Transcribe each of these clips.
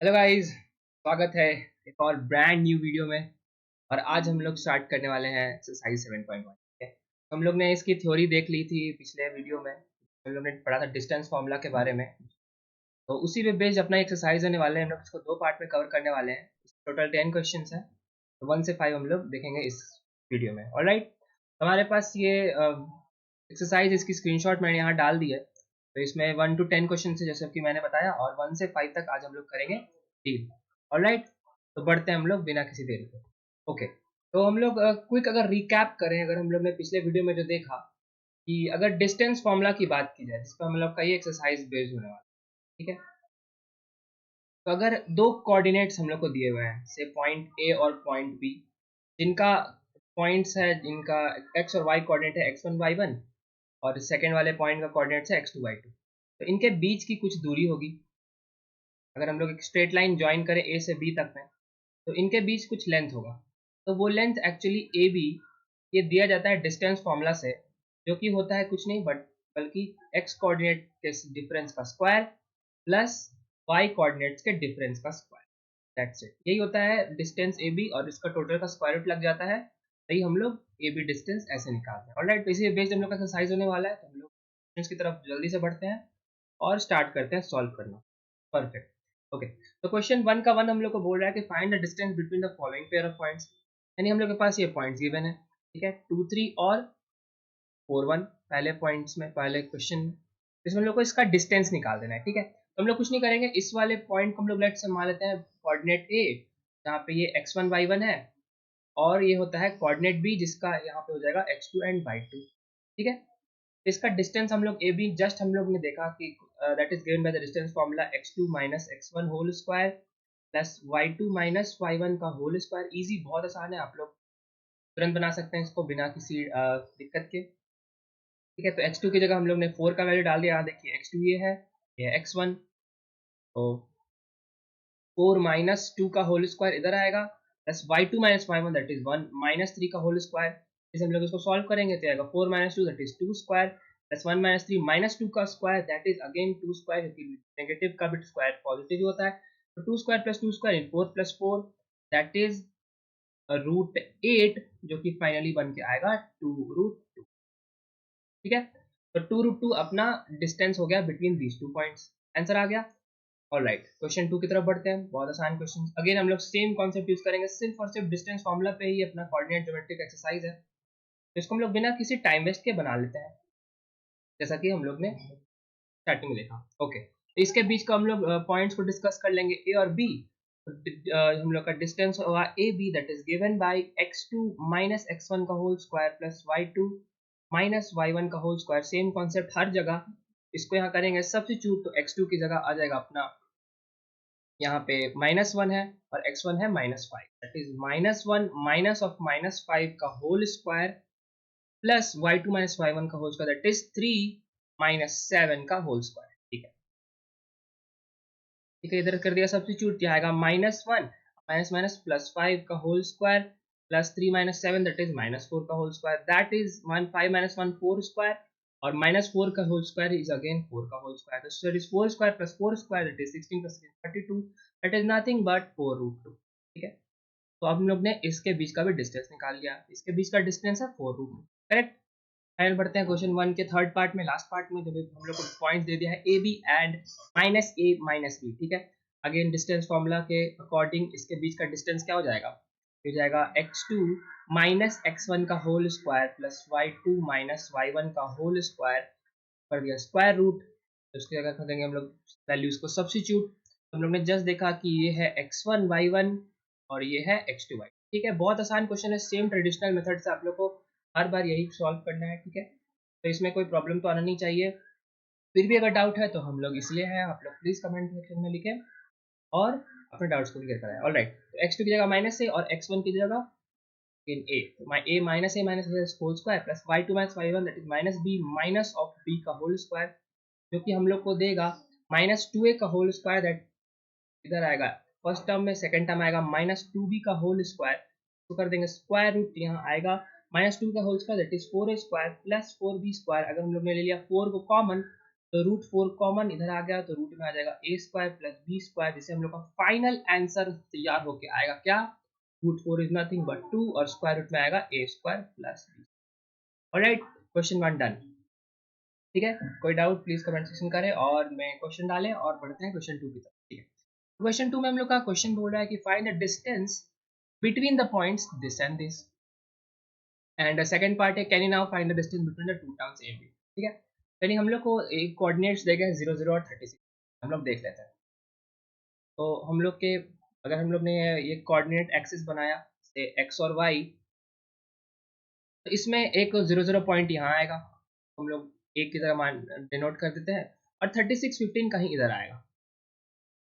Hello guys, स्वागत है एक और ब्रांड न्यू वीडियो में। और आज हम लोग स्टार्ट करने वाले हैं एक्सरसाइज 7.1। ठीक है, तो हम लोग ने इसकी थ्योरी देख ली थी पिछले वीडियो में। हम लोग ने पढ़ा था डिस्टेंस फार्मूला के बारे में। तो उसी पे बेस्ड अपना एक्सरसाइज होने वाले हैं। हम लोग इसको दो पार्ट में कवर करने वाले हैं। टोटल 10 क्वेश्चन है, तो 1 से 5 हम लोग देखेंगे इस वीडियो में। ऑलराइट, हमारे पास ये एक्सरसाइज, इसकी स्क्रीनशॉट मैंने यहाँ डाल दी है। तो इसमें 1 to 10 क्वेश्चन है जैसे कि मैंने बताया, और 1 से 5 तक आज हम लोग करेंगे डील। ऑलराइट, तो बढ़ते हैं हम लोग बिना किसी देरी के। ओके, तो हम लोग क्विक अगर रिकैप करें, अगर हम लोग ने पिछले वीडियो में जो देखा कि अगर डिस्टेंस फॉर्मूला की बात की जाए, जिस पर हम लोग का ये एक्सरसाइज बेस्ड होने वाला है। ठीक है, तो अगर दो कोऑर्डिनेट्स हम लोग को दिए हुए हैं, से पॉइंट ए और पॉइंट बी, जिनका पॉइंट्स है, जिनका एक्स और वाई कोऑर्डिनेट है x1 y1, और सेकेंड वाले पॉइंट का कोऑर्डिनेट्स है x2 y2, तो इनके बीच की कुछ दूरी होगी। अगर हम लोग एक स्ट्रेट लाइन ज्वाइन करें ए से बी तक में, तो इनके बीच कुछ लेंथ होगा। तो वो लेंथ एक्चुअली ए बी ये दिया जाता है डिस्टेंस फॉर्मूला से, जो कि होता है कुछ नहीं बल्कि एक्स कोऑर्डिनेट के डिफरेंस का स्क्वायर प्लस वाई कोऑर्डिनेट्स के डिफरेंस का स्क्वायर। दैट्स इट, यही होता है डिस्टेंस ए बी, और इसका टोटल का स्क्वायर रूट लग जाता है। तभी हम लोग ए बी डिस्टेंस ऐसे निकालते हैं। ऑलराइट, तो इसी बेस्ड हम लोग का एक्सरसाइज होने वाला है। तो हम लोग क्वेश्चंस की तरफ जल्दी से बढ़ते हैं और स्टार्ट करते हैं सॉल्व करना। परफेक्ट। ओके, तो क्वेश्चन 1 का 1 हम लोग को बोल रहा है कि find the distance between the following pair of points. यानी हम लोग के पास ये पॉइंट्स गिवन है। ठीक है, 2 3 और 4 1 पहले पॉइंट्स में, पहले क्वेश्चन में। इसमें हम लोग को इसका डिस्टेंस निकाल देना है। ठीक है, तो हम लोग कुछ नहीं करेंगे, इस वाले पॉइंट को हम लोग लेट से मान लेते हैं कोऑर्डिनेट ए, जहाँ पे ये x1 y1 है, और ये होता है कोऑर्डिनेट बी, जिसका यहाँ पे हो जाएगा x2 एंड y2। ठीक है, इसका डिस्टेंस हम लोग ए बी जस्ट हम लोग ने देखा कि that is given by the distance formula x2 minus x1 whole square plus y2 minus y1 का होल स्क्वायर। इजी, बहुत आसान है, आप लोग तुरंत बना सकते हैं इसको बिना किसी दिक्कत के। ठीक है, तो x2 की जगह हम लोग ने 4 का वैल्यू डाल दिया। यहाँ देखिए x2 ये है x1, तो 4 माइनस 2 का होल स्क्वायर इधर आएगा, plus y2 minus y1 that is 1 minus 3 का होल स्क्वायर। इसे हम लोग इसको सॉल्व करेंगे तो आएगा 4 minus 2 that is 2 square, plus 1 minus 3 minus 2 का square that is again 2 square, क्योंकि नेगेटिव का बिट स्क्वायर पॉजिटिव ही होता है। तो 2 square plus 2 square in 4 plus 4 that is root 8, जो कि फाइनली बन के आएगा 2 रूट 2। ठीक है, तो 2 रूट 2 अपना डिस्टेंस हो गया between these two points. Answer आ गया। ऑलराइट, क्वेश्चन 2 की तरफ बढ़ते हैं। बहुत आसान क्वेश्चन, अगेन हम लोग सेम कॉन्सेप्ट यूज करेंगे, सिर्फ और सिर्फ डिस्टेंस फार्मूला पे ही अपना कोऑर्डिनेट ज्योमेट्रिक एक्सरसाइज है। तो इसको हम लोग बिना किसी टाइम वेस्ट के बना लेते हैं, जैसा कि हम लोग ने स्टार्टिंग में देखा। ओके, तो इसके बीच का हम लोग पॉइंट्स को डिस्कस कर लेंगे, ए और बी। हम लोग का डिस्टेंस होगा A B that is given by x2 minus x1 का whole square plus y2 minus y1 का होल स्क्वायर। सेम कॉन्सेप्ट हर जगह, इसको यहाँ करेंगे सब्स्टिट्यूट, तो x2 की जगह आ जाएगा अपना यहाँ पे -1 है, और x1 है -5, दैट इज -1 माइनस ऑफ -5 का whole square plus y2 minus y1 का whole square that is 3 minus 7 का होल स्क्वायर। ठीक है, ठीक है, इधर कर दिया सब्स्टिट्यूट, यहाँ आएगा -1 माइनस माइनस प्लस 5 का whole square plus 3 minus 7 is is -4 का whole square, that is 5 minus 1 4 square, और -4 का होल स्क्वायर इज अगेन 4 का होल स्क्वायर। तो that is 4 square plus 4 square that is 16 plus 32, that is nothing but 4 root 2। ठीक है, तो अब हम लोग ने इसके बीच का भी डिस्टेंस निकाल लिया, इसके बीच का डिस्टेंस है 4 रूट 2। करेक्ट। फाइनल बढ़ते हैं क्वेश्चन 1 के थर्ड पार्ट में, लास्ट पार्ट में, जब हम लोग को पॉइंट्स दे दिया है A B and minus A minus B. ठीक है, अगेन डिस्टेंस फॉर्मूला के अकॉर्डिंग इसके बीच का डिस्टेंस क्या हो जाएगा, हो जाएगा x2 माइनस x1 का whole square plus y2 minus y1 का होल स्क्वायर, कर दिया स्क्वायर रूट। तो इसकी जगह कर देंगे हम लोग वैल्यूज को सब्स्टिट्यूट। हम लोग ने जस्ट देखा कि ये है x1 y1 और ये है x2 y। ठीक है, बहुत आसान क्वेश्चन है, सेम ट्रेडिशनल मेथड से आप लोग को हर बार यही सॉल्व करना है। ठीक है, तो इसमें कोई प्रॉब्लम तो आना नहीं चाहिए। फिर भी अगर डाउट है तो हम लोग इसलिए है, आप लोग प्लीज कमेंट सेक्शन में लिखें और अपने डाउट्स को क्लियर कराएं। ऑलराइट, तो x2 की जगह माइनस ए और x1 की जगह इन ए, तो A minus A minus whole square plus y2 minus y1 that is minus B minus of B का होल स्क्वायर, जो कि हम लोग को देगा -2a का होल स्क्वायर, दैट इधर आएगा फर्स्ट टर्म में, सेकंड टर्म आएगा -2b का होल स्क्वायर, तो कर देंगे स्क्वायर रूट, यहाँ आएगा -2 का whole square that is 4a square plus 4b square. अगर हम लोग ने ले लिया 4 को कॉमन, तो रूट 4 कॉमन इधर आ गया, तो रूट में आ जाएगा ए स्क्वायर प्लस बी स्क्वायर, जिससे हम लोग का फाइनल आंसर तैयार होके आएगा क्या, रूट 4 इज नथिंग बट 2 और स्क्वायर रूट में आएगा A square plus B. Alright, question 1 done. ठीक है, कोई डाउट प्लीज कमेंट सेक्शन करें और मैं क्वेश्चन डालें और बढ़ते हैं क्वेश्चन 2 की तरफ। ठीक है, क्वेश्चन 2 में हम लोग का क्वेश्चन बोल रहा है कि find the distance between the points this and this, and second part है can you now find the distance between the two towns A B. ठीक है, यानी हम लोग को एक कोऑर्डिनेट्स देखे हैं 0 0 और 36, हम लोग देख लेते हैं। तो हम लोग के अगर हम लोग ने ये कोऑर्डिनेट एक्सिस बनाया से एक्स और वाई, तो इसमें एक 0 0 पॉइंट यहाँ आएगा, हम लोग एक की तरह मान डिनोट कर देते हैं, और 36 15 कहीं इधर आएगा।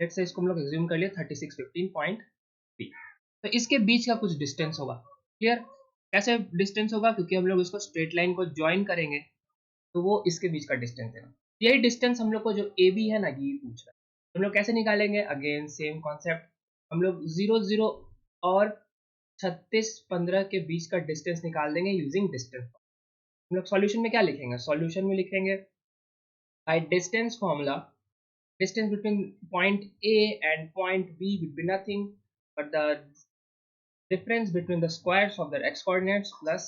लेट्स से इसको हम लोग एज्यूम कर लिए 36 15 पॉइंट बी। तो इसके बीच का कुछ डिस्टेंस होगा। क्लियर, कैसे डिस्टेंस होगा, क्योंकि हम लोग इसको स्ट्रेट लाइन को ज्वाइन करेंगे तो वो इसके बीच का डिस्टेंस है। यही डिस्टेंस हम लोग को जो ए बी है ना, ये पूछ रहा है, हम लोग कैसे निकालेंगे, अगेन सेम कॉन्सेप्ट, हम लोग 0 0 और 36 15 के बीच का डिस्टेंस निकाल देंगे यूजिंग डिस्टेंस। हम लोग सॉल्यूशन में क्या लिखेंगे, सॉल्यूशन में लिखेंगे by distance formula, distance between point A and point B would be nothing but the difference between the squares of their x coordinates plus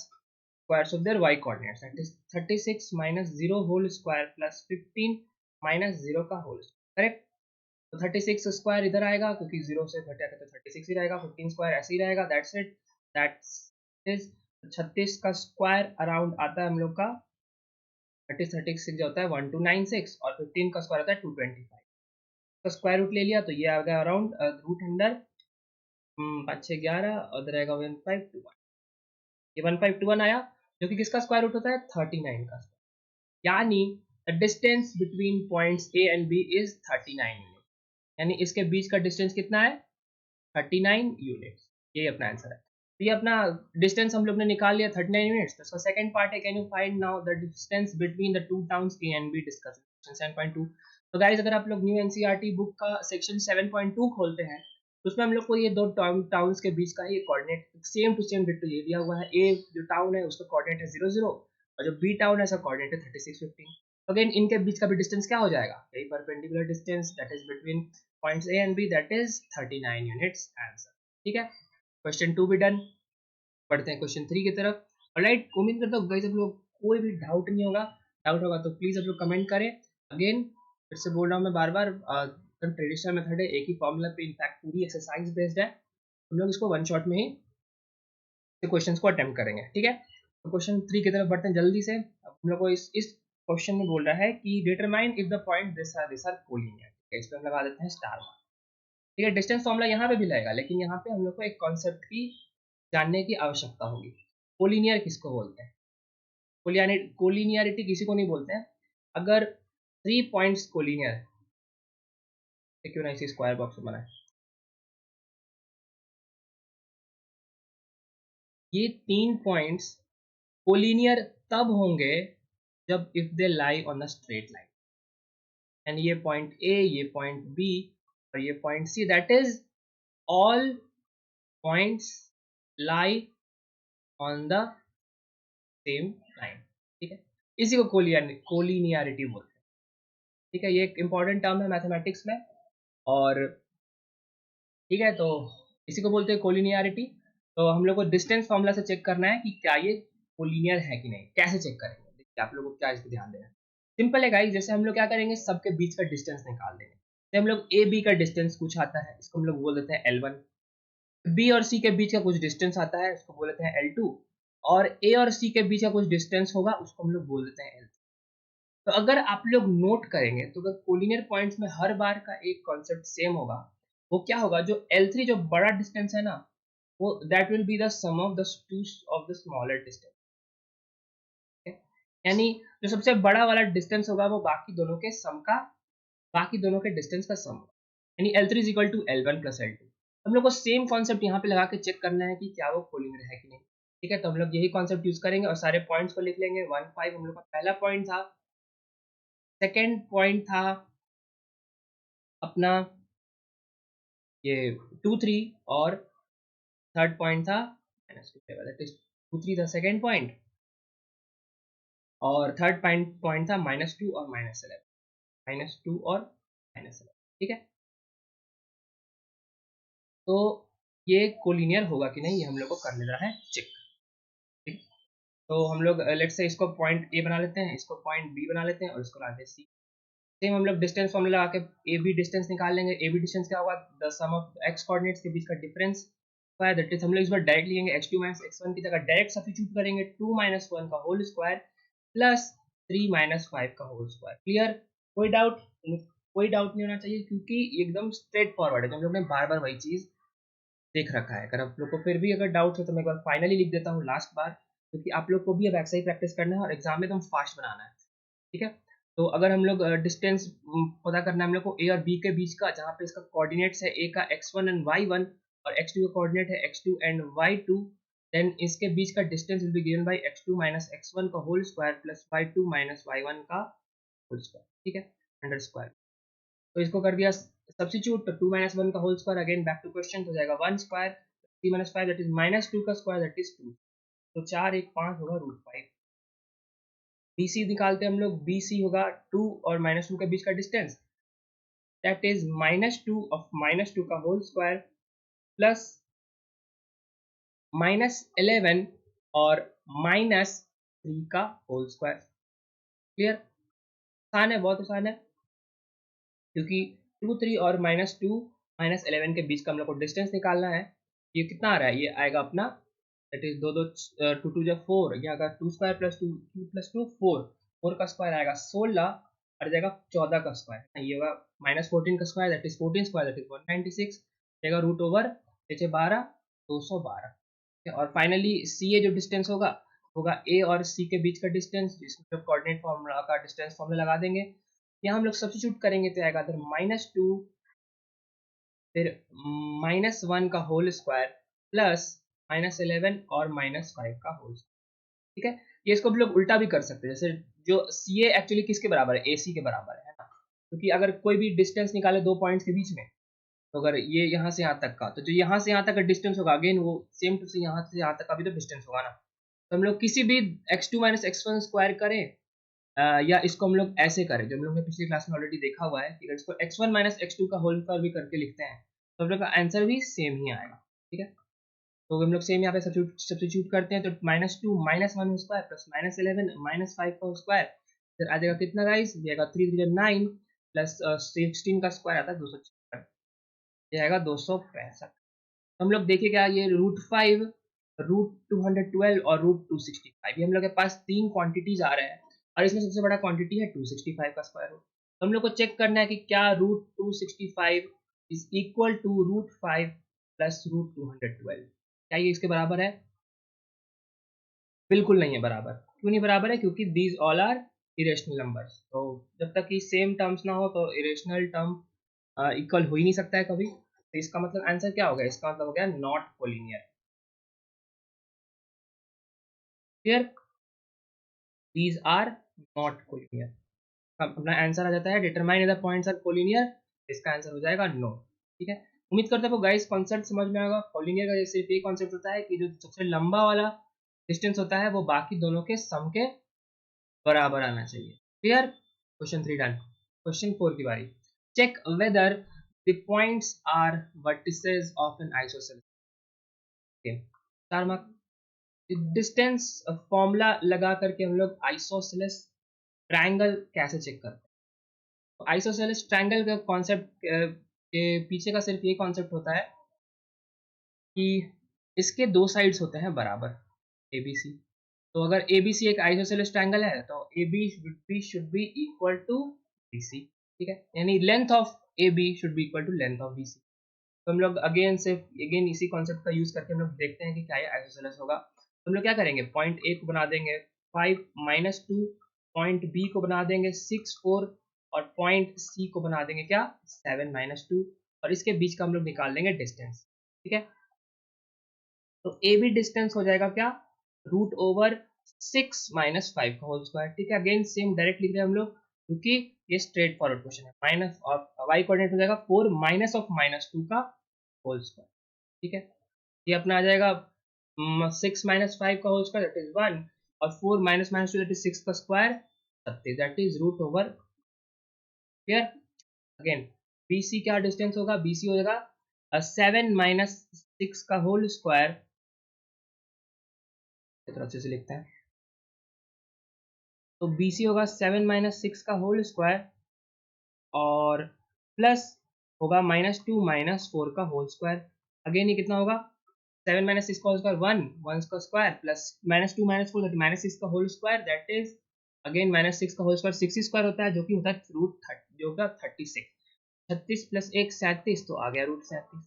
squares of their y coordinates, that is 36 minus 0 whole square plus 15 minus 0 का whole square, correct. तो 36 square इधर आएगा क्योंकि 0 से घटेगा तो 36 ही रहेगा, 15 square ऐसे ही रहेगा, दैट्स इट, दैट्स इज 36 का स्क्वायर अराउंड आता है हम लोग का 30 36 जो होता है 1296, और 15 का स्क्वायर होता है 225 का स्क्वायर रूट ले लिया, तो ये आ गया अराउंड रूट अंडर 5 6 11 और इधर आएगा 1521, ये 1521 आया, जो कि किसका स्क्वायर रूट होता है 39 का स्क्वायर, यानी the distance between points A and B is 39 unit, यानी इसके बीच का डिस्टेंस कितना है 39 यूनिट्स, यही अपना आंसर है। तो ये अपना डिस्टेंस हम लोग ने निकाल लिया 39 यूनिट्स। तो इसका सेकंड पार्ट है can you find now the distance between the two towns A and be discuss section 7.2। तो गाइस अगर आप लोग न्यू एनसीईआरटी बुक का सेक्शन 7.2 खोलते हैं तो उसमें हम लोग को ये दो टाउन्स के बीच का ही coordinate same to same ditto ये दिया हुआ है। ए जो टाउन है उसका कोऑर्डिनेट है 0 0 और जो बी टाउन है उसका कोऑर्डिनेट है 36 15। अगेन इनके बीच का भी डिस्टेंस क्या हो जाएगा, यही perpendicular distance that is between points A and B, that is 39 units answer. ठीक है, क्वेश्चन 2 भी डन। बढ़ते हैं क्वेश्चन 3 की तरफ। ऑलराइट, उम्मीद करता हूँ गाइस आप लोग कोई भी डाउट नहीं होगा, डाउट होगा तो प्लीज आप लोग कमेंट करें। अगेन फिर से बोल रहा हूँ मैं बार बार, ट्रेडिशनल मेथड है, एक ही फॉर्मूला पे इनफैक्ट पूरी एक्सरसाइज बेस्ड है, हम लोग इसको वन शॉट में ही क्वेश्चंस को अटेम्प्ट करेंगे। ठीक है, तो क्वेश्चन 3 की तरफ बढ़ते हैं जल्दी से। अब हम लोग को इस क्वेश्चन में बोल रहा है कि determine if the point this are collinear. इस पे हम लगा देते हैं स्टार मार्क। ठीक है, डिस्टेंस फॉर्मूला यहाँ पे भी लगेगा, लेकिन यहाँ पे हम लोग को एक कॉन्सेप्ट की जानने की आवश्यकता होगी। कोलिनियर किसको बोलते हैं, कोलिनियरिटी किसी को नहीं बोलते हैं। अगर 3 पॉइंट्स कोलिनियर है, क्यों ना इसी स्क्वायर बॉक्स में बनाए, ये 3 पॉइंट्स कोलिनियर तब होंगे जब if they lie on a straight line, and ये पॉइंट ए, ये पॉइंट बी और ये point C, that is all points lie on the same line. ठीक है, इसी को कोलिनियरिटी बोलते हैं। ठीक है, ये एक इंपॉर्टेंट टर्म है मैथमेटिक्स में, और ठीक है, तो इसी को बोलते हैं कोलिनियरिटी। तो हम लोग को डिस्टेंस फॉर्मूला से चेक करना है कि क्या ये कोलिनियर है कि नहीं। कैसे चेक करेंगे, देखिए आप लोगों को क्या इस पर ध्यान देना है। सिंपल है गाइस, जैसे हम लोग क्या करेंगे, सबके बीच का डिस्टेंस निकाल देंगे। जैसे हम लोग ए बी का डिस्टेंस कुछ आता है, इसको हम लोग बोल देते हैं L1। बी और सी के बीच का कुछ डिस्टेंस आता है, उसको बोल देते हैं L2। और ए और सी के बीच का कुछ डिस्टेंस होगा, उसको हम लोग बोल देते हैं L3। तो अगर आप लोग नोट करेंगे तो अगर कोलिनियर पॉइंट्स में हर बार का एक कॉन्सेप्ट सेम होगा, वो क्या होगा, जो L3 जो बड़ा डिस्टेंस है ना, वो that will be the sum of the two of the smaller distance. यानी जो सबसे बड़ा वाला डिस्टेंस होगा वो बाकी दोनों के सम का, बाकी दोनों के डिस्टेंस का सम होगा, यानी L3 is equal to L1 plus L2। हम लोग को सेम कॉन्सेप्ट यहाँ पे लगा के चेक करना है कि क्या वो कोलिनियर है कि नहीं। ठीक है, तो हम लोग यही कॉन्सेप्ट यूज करेंगे और सारे पॉइंट्स को लिख लेंगे। 1 5 हम लोग का पहला पॉइंट था, सेकेंड पॉइंट था अपना ये 2 3, और थर्ड पॉइंट था -2 था सेकेंड पॉइंट, और थर्ड पॉइंट था -2 और -11। -2 और -11, ठीक है। तो ये कोलिनियर होगा कि नहीं, ये हम लोग को कर लेना है चेक, ठीक। तो हम लोग लेट्स से इसको पॉइंट ए बना लेते हैं, इसको पॉइंट बी बना लेते हैं और इसको लाते हैं सी। सेम हम लोग डिस्टेंस फॉर्मूला लगा के ए बी डिस्टेंस निकाल लेंगे। ए बी डिस्टेंस क्या होगा, the sum of x coordinates के बीच का डिफरेंस स्क्वायर, दैट इज हम लोग इस बार डायरेक्ट लेंगे x2 माइनस x1 की जगह डायरेक्ट सब्स्टिट्यूट करेंगे 2 माइनस 1 का होल स्क्वायर प्लस 3 माइनस 5 का होल स्क्वायर। क्लियर, कोई डाउट, कोई डाउट नहीं होना चाहिए क्योंकि एकदम स्ट्रेट फॉरवर्ड है, तो हम लोग ने बार बार वही चीज देख रखा है। अगर आप लोग को फिर भी अगर डाउट हो तो मैं एक बार फाइनली लिख देता हूँ लास्ट बार, क्योंकि आप लोग को भी अब ऐसा ही प्रैक्टिस करना है और एग्जाम में एकदम फास्ट बनाना है, ठीक है। तो अगर हम लोग डिस्टेंस पता करना है हम लोग को ए और बी के बीच का, जहाँ पे इसका कोऑर्डिनेट्स है ए का x1 एंड y1 और x2 का कोऑर्डिनेट है x2 एंड y2, देन इसके बीच का distance will be given by x2 minus x1 का whole square plus y2 minus y1 का होल स्क्वायर, ठीक है, अंडर स्क्वायर। तो इसको कर दिया सब्स्टिट्यूट, तो 2 माइनस 1 का whole square, again back to question, हो जाएगा 1 स्क्वायर, 3 माइनस 5 दैट इज -2 का स्क्वायर दैट इज 2, तो 4 1 5 होगा √5। BC निकालते हैं हम लोग, BC होगा 2 और -2 के बीच का डिस्टेंस, दैट इज -2 ऑफ -2 का होल स्क्वायर प्लस -11 और -3 का होल स्क्वायर। क्लियर, आसान है, बहुत आसान है, क्योंकि 2 3 और -2 -11 के बीच का हम लोग को डिस्टेंस निकालना है। ये कितना आ रहा है, ये आएगा अपना दैट इज 2 2 2 2 4, ये आएगा 2 स्क्वायर प्लस 2 2 प्लस 2 4, 4 का स्क्वायर आएगा 16 और जाएगा 14 का स्क्वायर, ये होगा -14 का square that is 14 square that is 196, जाएगा रूट ओवर नीचे 12 212, और फाइनली सी ए जो डिस्टेंस होगा होगा ए और सी के बीच का डिस्टेंस, जिसमें कोऑर्डिनेट फॉर्मूला का डिस्टेंस फॉर्मूला लगा देंगे, यहाँ हम लोग सब्स्टिट्यूट करेंगे तो आएगा -2 फिर -1 का होल स्क्वायर प्लस -11 और -5 का होल स्क्वायर, ठीक है। ये इसको हम लोग उल्टा भी कर सकते हैं, जैसे जो सी ए एक्चुअली किसके बराबर है, ए सी के बराबर है ना, क्योंकि अगर कोई भी डिस्टेंस निकाले दो पॉइंट्स के बीच में, तो अगर ये यहाँ से यहाँ तक का, तो जो यहाँ से यहाँ तक का डिस्टेंस होगा अगेन वो सेम टू से यहाँ तक का भी तो डिस्टेंस होगा ना। तो हम लोग किसी भी x2 माइनस x1 स्क्वायर करें, या इसको हम लोग ऐसे करें जो हम लोग ने पिछली क्लास में ऑलरेडी देखा हुआ है कि अगर इसको x1 माइनस x2 का होल स्क्वायर भी करके लिखते हैं तो हम लोग का आंसर भी सेम ही आएगा, ठीक है। तो हम लोग सेम यहाँ पे सब्स्टिट्यूट करते हैं, तो -2 -1 स्क्वायर प्लस -11 -5 का स्क्वायर, फिर आ जाएगा कितना गाइस, ये आएगा 3 3 9 प्लस 16 का स्क्वायर आता है 256, ये आएगा 265। हम लोग देखें क्या, ये √5 √212 और √265, ये हम लोग के पास तीन क्वांटिटीज आ रहे हैं और इसमें सबसे बड़ा क्वांटिटी है 265 का स्क्वायर रूट। तो हम लोग को चेक करना है कि क्या √265 इज इक्वल टू √5 प्लस √212, क्या ये इसके बराबर है? बिल्कुल नहीं है बराबर। क्यों नहीं बराबर है? क्योंकि these all are irrational numbers. तो जब तक कि सेम टर्म्स ना हो तो इरेशनल टर्म इक्वल हो ही नहीं सकता है कभी। तो इसका मतलब आंसर क्या हो गया, इसका मतलब हो गया not collinear. Clear, these are not collinear. अपना आंसर आ जाता है determine the points are collinear, इसका आंसर हो जाएगा नो, ठीक है। उम्मीद करता हूँ गाइस कॉन्सेप्ट समझ में आएगा। कोलिनियर का सिर्फ ये कॉन्सेप्ट होता है कि जो सबसे लंबा वाला डिस्टेंस होता है वो बाकी दोनों के सम के बराबर आना चाहिए। Clear, question 3 done. क्वेश्चन 4 की बारी। Check whether the points are vertices of an isosceles. Okay, 4 mark. Distance formula लगा करके हम लोग आइसोसेलेस ट्रायंगल कैसे चेक करते हैं? तो आइसोसेलेस ट्रायंगल का कॉन्सेप्ट के पीछे का सिर्फ ये कॉन्सेप्ट होता है कि इसके दो साइड्स होते हैं बराबर, ए बी सी। तो अगर ए बी सी एक आइसोसेलेस ट्रायंगल है तो A B should be equal to B C, ठीक है, यानी length of A B should be equal to length of B C. तो हम लोग अगेन इसी कॉन्सेप्ट का यूज करके हम लोग देखते हैं कि क्या ये आइसोसेलेस होगा। तो हम लोग क्या करेंगे, पॉइंट ए को बना देंगे 5 -2, पॉइंट बी को बना देंगे 6 4 और पॉइंट सी को बना देंगे क्या 7 -2, और इसके बीच का हम लोग निकाल लेंगे डिस्टेंस, ठीक है। तो ए बी डिस्टेंस हो जाएगा क्या, √6 -5 का होल स्क्वायर, ठीक है। अगेन सेम डायरेक्ट लिख रहे हैं हम लोग क्योंकि ये स्ट्रेट फॉरवर्ड क्वेश्चन है। माइनस ऑफ वाई कोऑर्डिनेट हो जाएगा 4 माइनस ऑफ -2 का होल स्क्वायर, ठीक है। ये अपना आ जाएगा 6 -5 का होल स्क्वायर दैट इज 1 और 4 -2 दैट इज 6 का square 36 that is √5 clear? Again BC क्या डिस्टेंस होगा, BC हो जाएगा 7 माइनस 6 का होल स्क्वायर, इतना अच्छे से लिखते हैं, तो BC होगा 7 माइनस 6 का होल स्क्वायर और प्लस होगा -2 माइनस 4 का होल स्क्वायर। अगेन ये कितना होगा, 7 माइनस 6 का होल स्क्वायर 1, 1 का स्क्वायर प्लस -2 माइनस 4 -6 का whole square, that is again -6 का होल स्क्वायर 6 स्क्वायर होता है, जो कि होता है √30, जो होगा 36, 36 प्लस 1 37, तो आ गया √37।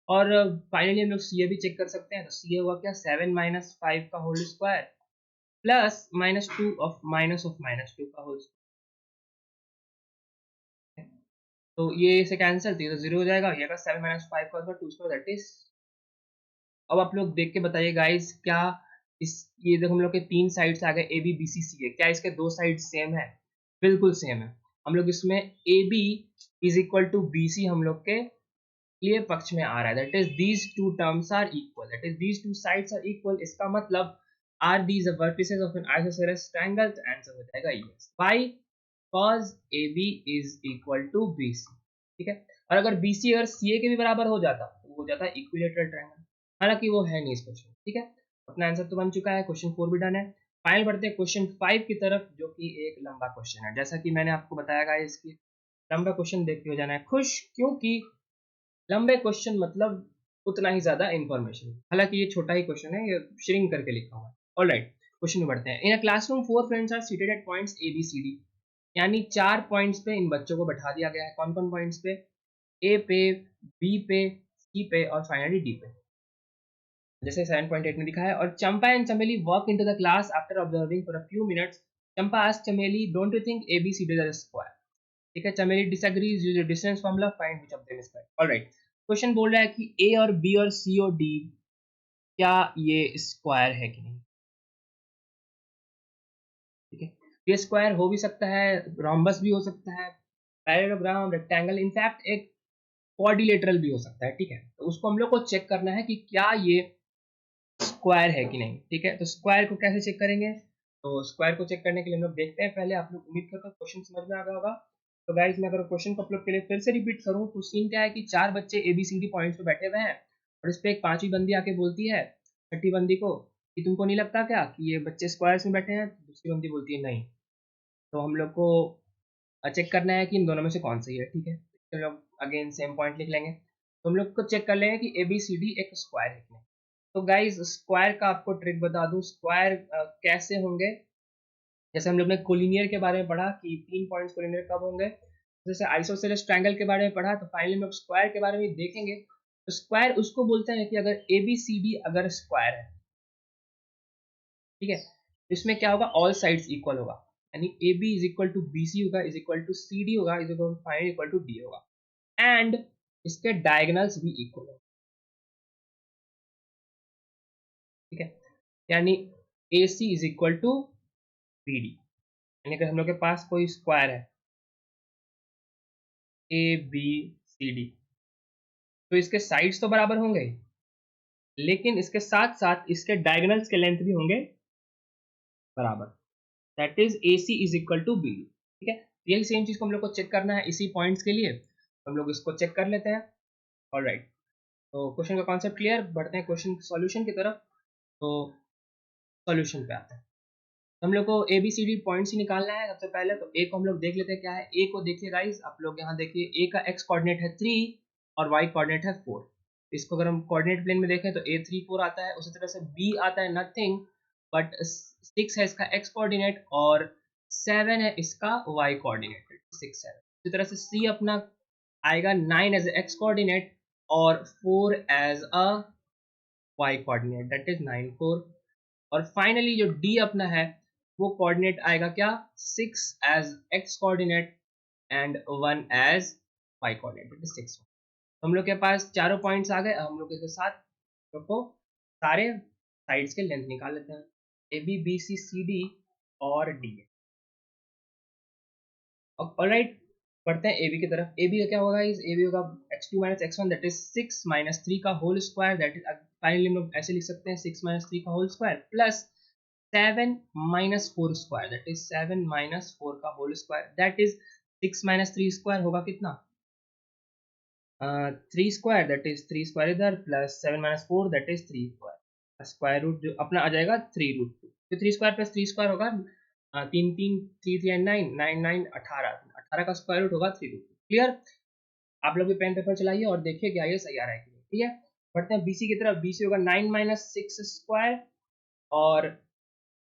और फाइनली हम लोग CA भी चेक कर सकते हैं, तो CA हुआ क्या, 7 माइनस 5 का होल स्क्वायर प्लस -2 का होल स्क्वायर, तो ये से कैंसिल, तो ये तो 0 हो जाएगा, ये का 7 माइनस 5 का होगा 2 स्क्वायर, दैट इज। अब आप लोग देख के बताइए गाइस, क्या इस, ये देखो हम लोग के 3 साइड्स आ गए ए बी बी सी सी है, क्या इसके 2 साइड सेम है? बिल्कुल सेम है। हम लोग इसमें A B is equal to B C हम लोग के लिए पक्ष में आ रहा है, that is these two terms are equal, that is these two sides are equal, इसका मतलब are these vertices of an isosceles triangle, तो आंसर हो जाएगा yes, by cos AB is equal to BC, ठीक है। और अगर BC अगर CA के भी बराबर हो जाता तो वो हो जाता इक्विलेटरल ट्रायंगल, हालांकि वो है नहीं इस क्वेश्चन, ठीक है। अपना आंसर तो बन चुका है, क्वेश्चन 4 भी डन है। फाइनल बढ़ते हैं क्वेश्चन 5 की तरफ, जो कि एक लंबा क्वेश्चन है, जैसा कि मैंने आपको बताया गाइस इसकी लंबा क्वेश्चन देख के हो जाना है खुश, क्योंकि लंबे क्वेश्चन मतलब उतना ही ज्यादा इंफॉर्मेशन, हालांकि ये छोटा ही क्वेश्चन है, ये श्रिंक करके लिखा हुआ है। ऑलराइट, क्वेश्चन में बढ़ते हैं। In a classroom 4 friends are seated at points A B C D, यानी 4 पॉइंट्स पे इन बच्चों को बैठा दिया गया है। कौन कौन पॉइंट्स पे? ए पे, बी पे, सी पे और फाइनली डी पे, जैसे 7.8 में लिखा है। और Champa and Chameli walk into the class after observing for a few minutes. Champa asked Chameli, don't you think A B C D is a square? ठीक है, Chameli disagrees, use the distance formula, find which of them is correct. Alright, question बोल रहा है कि ए और B और सी और D क्या ये स्क्वायर है कि नहीं, ठीक है। ये स्क्वायर हो भी सकता है, रोम्बस भी हो सकता है, पैरेललोग्राम, रेक्टेंगल, इनफैक्ट एक क्वाड्रिलेटरल भी हो सकता है, ठीक है। तो उसको हम लोग को चेक करना है कि क्या ये स्क्वायर है कि नहीं, ठीक है। तो स्क्वायर को कैसे चेक करेंगे, तो स्क्वायर को चेक करने के लिए हम लोग देखते हैं, पहले आप लोग उम्मीद करते हैं क्वेश्चन समझ में आ गया होगा। तो गाइस मैं अगर क्वेश्चन को आप लोग के लिए फिर से रिपीट करूं, तो सीन क्या है कि 4 बच्चे ABCD पॉइंट्स पे बैठे हुए हैं और इस पे एक 5वीं बंदी आके बोलती है, छठी बंदी को, कि तुमको नहीं लगता क्या कि ये बच्चे स्क्वायर्स में बैठे हैं? तो दूसरी बंदी बोलती है नहीं। तो हम लोग को चेक करना है कि इन दोनों में से कौन सही है, ठीक है। चलो अगेन सेम पॉइंट लिख लेंगे, तो हम लोग को चेक कर लेंगे कि ABCD एक स्क्वायर है कि नहीं। तो गाइज स्क्वायर का आपको ट्रिक बता दूं, स्क्वायर कैसे होंगे, जैसे हम लोग ने कोलिनियर के बारे में पढ़ा कि 3 पॉइंट्स कोलिनियर कब होंगे, जैसे आइसोसेलेस ट्रायंगल के बारे में पढ़ा, तो फाइनली हम लोग स्क्वायर के बारे में देखेंगे। तो स्क्वायर उसको बोलते हैं कि अगर ABCD अगर स्क्वायर है, ठीक है, तो इसमें क्या होगा, ऑल साइड्स इक्वल होगा, यानी AB is equal to BC होगा, इज इक्वल टू CD होगा, is equal to finally equal to D होगा, एंड इसके डायगोनल्स भी इक्वल होगा, ठीक है। यानी AC is equal to BD, यानी अगर हम लोग के पास कोई स्क्वायर है ABCD, तो इसके साइड्स तो बराबर होंगे, लेकिन इसके साथ साथ इसके डायगोनल्स के लेंथ भी होंगे बराबर, that is AC is equal to BD, ठीक है। यही सेम चीज को हम लोग को चेक करना है इसी पॉइंट्स के लिए, तो हम लोग इसको चेक कर लेते हैं। ऑलराइट, तो क्वेश्चन का कॉन्सेप्ट क्लियर, बढ़ते हैं क्वेश्चन सॉल्यूशन की तरफ। तो सॉल्यूशन पे आते हैं, तो हम लोग को ABCD पॉइंट्स ही निकालना है सबसे पहले। तो ए को हम लोग देख लेते हैं क्या है। ए को देखिए गाइस, आप लोग यहाँ देखिए, ए का x कोऑर्डिनेट है 3 और y कोऑर्डिनेट है 4। इसको अगर हम कोऑर्डिनेट प्लेन में देखें तो A3 4 आता है, उसी तरह से B आता है नथिंग बट 6 है इसका x कोऑर्डिनेट और 7 है इसका y कोऑर्डिनेट, 6 7। इसी तरह से C अपना आएगा 9 एज x कोऑर्डिनेट और 4 as a y coordinate, that is 9 4। और फाइनली जो D अपना है वो कोऑर्डिनेट आएगा क्या, 6 as x coordinate and 1 as y coordinate, that is 6। हम लोग के पास चारों पॉइंट्स आ गए, अब हम लोग इसके साथ को सारे साइड्स के लेंथ निकाल लेते हैं, A B B C C D और डी। ऑलराइट, बढ़ते हैं AB की तरफ। AB का क्या होगा, इस AB होगा x2 minus x1 that is 6 minus 3 का whole square, that is finally हम लोग ऐसे लिख सकते हैं 6 माइनस 3 का whole square plus 7 minus 4 square, that is 7 minus 4 का whole square, that is 6 minus 3 square होगा कितना, 3 स्क्वायर, दैट इज 3 स्क्वायर इधर, plus 7 minus 4 that is 3 square, square root जो अपना आ जाएगा 3√2, तो 3 स्क्वायर प्लस 3 स्क्वायर होगा 3 एंड 9 9 9 18, 18 का स्क्वायर रूट होगा 3√2। क्लियर? आप लोग भी पेन पेपर चलाइए और देखिए क्या ये सही आ रहा है कि नहीं। ठीक है, बढ़ते हैं बीसी की तरफ। बीसी होगा 9 माइनस 6 स्क्वायर और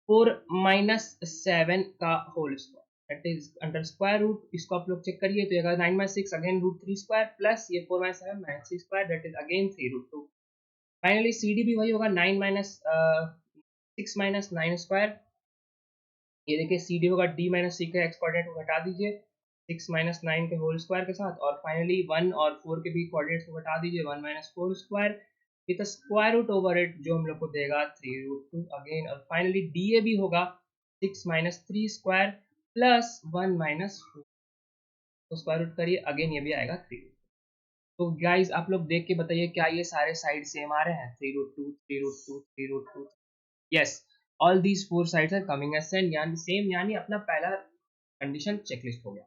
4 माइनस 7 का whole square, that is under square root. इसको आप लोग चेक करिए तो ये 9 माइनस 6 अगेन √3 स्क्वायर, प्लस ये 4 minus 7 minus 3 square, that is again 3√2। Finally CD भी वही होगा 9 माइनस 6 माइनस 9 स्क्वायर, ये देखिए सीडी होगा डी माइनस सी का एक्स कोऑर्डिनेट को घटा दीजिए 6 माइनस 9 के होल स्क्वायर के साथ, और फाइनली 1 और 4 के भी कोऑर्डिनेट्स को घटा दीजिए 1 minus 4 square with square root over it, जो हम लोग को देगा 3√2 अगेन, और फाइनली डीए भी होगा 6 माइनस 3 स्क्वायर प्लस 1 माइनस 4, तो स्क्वायर रूट करिए अगेन ये भी आएगा 3। तो गाइज आप लोग देख के बताइए क्या ये सारे साइड सेम आ रहे हैं, 3√2 3√2 3√2। Yes, all these 4 sides are coming as same, यानी अपना पहला कंडीशन चेकलिस्ट हो गया।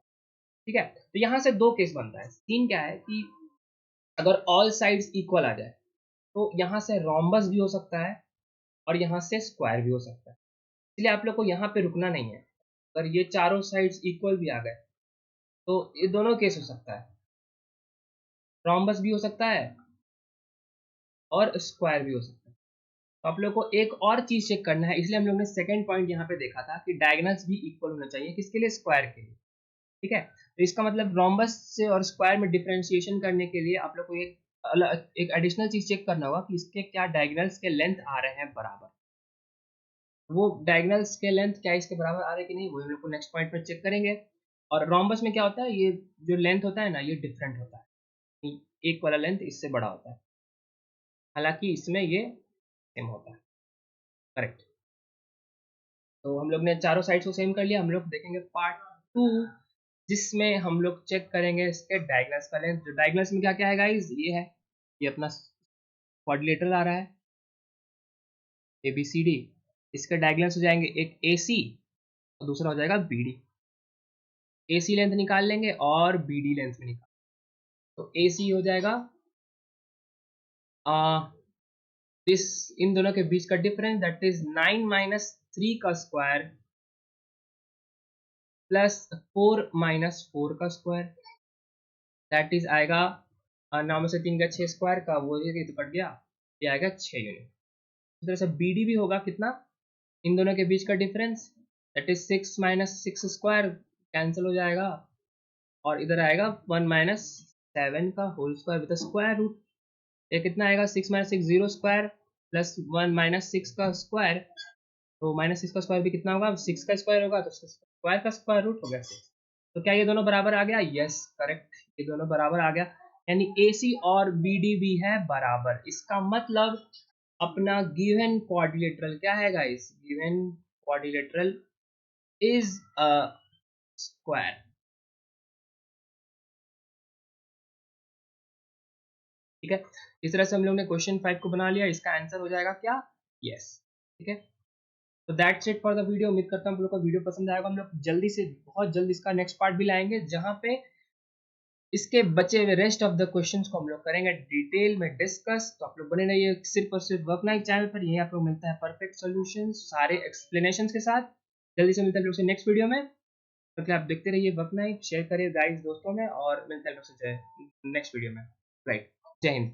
ठीक है, तो यहाँ से दो केस बनता है। सीन क्या है कि अगर ऑल साइड्स इक्वल आ जाए तो यहाँ से रोम्बस भी हो सकता है और यहाँ से स्क्वायर भी हो सकता है, इसलिए आप लोग को यहाँ पे रुकना नहीं है। अगर ये चारों साइड्स इक्वल भी आ गए तो ये दोनों केस हो सकता है, रोम्बस भी हो सकता है और स्क्वायर भी हो सकता है। तो आप लोग को एक और चीज चेक करना है, इसलिए हम लोग ने सेकंड पॉइंट यहाँ पे देखा था कि डायगोनल्स भी इक्वल होना चाहिए, किसके लिए, स्क्वायर के लिए। ठीक है, तो इसका मतलब रोम्बस से और स्क्वायर में डिफरेंशिएशन करने के लिए आप लोग को एक एडिशनल चीज चेक करना होगा कि इसके क्या डायगोनल्स के लेंथ आ रहे हैं बराबर। वो डायगोनल्स के लेंथ क्या इसके बराबर आ रहे हैं कि नहीं, वो हम लोग को नेक्स्ट पॉइंट पर चेक करेंगे। और रोम्बस में क्या होता है, ये जो लेंथ होता है ना ये डिफरेंट होता है, एक वाला लेंथ इससे बड़ा होता है, हालांकि इसमें ये सेम होता है। करेक्ट, तो हम लोग ने चारों साइड्स को सेम कर लिया। हम लोग देखेंगे पार्ट 2, जिसमें हम लोग चेक करेंगे इसके डायगोनल्स का लेंथ। जो डायगोनल्स में क्या क्या है गाइस, ये है, ये अपना क्वाड्रिलेटरल आ रहा है ए बी सी डी, इसके डायगोनल्स हो जाएंगे एक ए सी और दूसरा हो जाएगा बी डी। ए सी लेंथ निकाल लेंगे और बी डी लेंथ में निकाल, तो ए सी हो जाएगा इस इन दोनों के बीच का डिफरेंस, दैट इज 9 माइनस 3 का स्क्वायर प्लस 4 माइनस 4 का स्क्वायर, दैट इज आएगा 9 में से 3 का 6 स्क्वायर का, वो ये तो कट गया, ये आएगा 6 यूनिट। इस तरह से बी डी भी होगा कितना, इन दोनों के बीच का difference, that is 6 minus 6 square cancel हो जाएगा, और इधर आएगा 1 माइनस 7 का whole square with square root. ये कितना आएगा, 6 minus 6 zero square plus 1 minus 6 का स्क्वायर, तो माइनस 6 का स्क्वायर भी कितना होगा, 6 का स्क्वायर होगा, तो स्क्वायर का स्क्वायर रूट हो गया 6। तो क्या ये दोनों बराबर आ गया, यस करेक्ट, ये दोनों बराबर आ गया, यानी AC और BD भी है बराबर। इसका मतलब अपना गिवन क्वाड्रिलेटरल क्या है guys, given quadrilateral is a square. ठीक है, इस तरह से हम लोग ने क्वेश्चन 5 को बना लिया, इसका आंसर हो जाएगा क्या, यस। ठीक है, तो that's it for the video. उम्मीद करता हूँ आप लोग को वीडियो पसंद आएगा। हम लोग जल्दी से बहुत जल्दी इसका नेक्स्ट पार्ट भी लाएंगे, जहाँ पे इसके बचे हुए रेस्ट ऑफ द क्वेश्चंस को हम लोग करेंगे डिटेल में डिस्कस। तो आप लोग बने रहिए सिर्फ और सिर्फ वर्क नाइट चैनल पर, यही आप लोग मिलता है परफेक्ट सॉल्यूशन सारे एक्सप्लेनेशंस के साथ। जल्दी से मिलते हैं लोग से नेक्स्ट वीडियो में, तो आप देखते रहिए वर्क नाइट, शेयर करिए गाइस दोस्तों में, और मिलते हैं लोग से नेक्स्ट वीडियो में। राइट, जय हिंद।